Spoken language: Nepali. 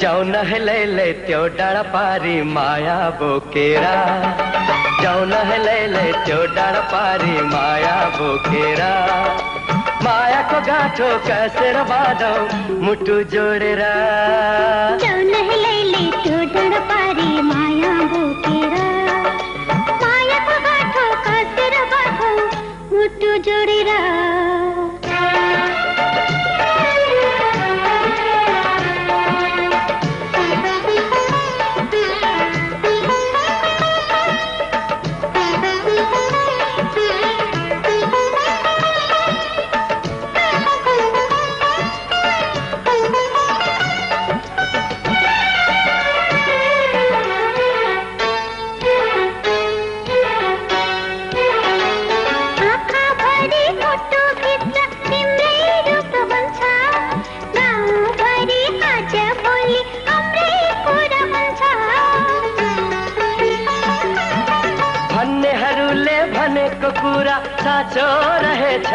जाऊ नहले त्यो डाँडा पारी माया बोकेरा, जाऊ नहले त्यो डाँडा पारी माया बोकेरा। मायाको गाँठो कसेर बाँधौ मुटु जोडेर, जाऊ नहले त्यो डाँडा पारी माया बोकेरा। मायाको गाँठो कसेर बाँधौ मुटु जोडेर। भन्नेहरूले भनेको कुरा साँचो रहेछ।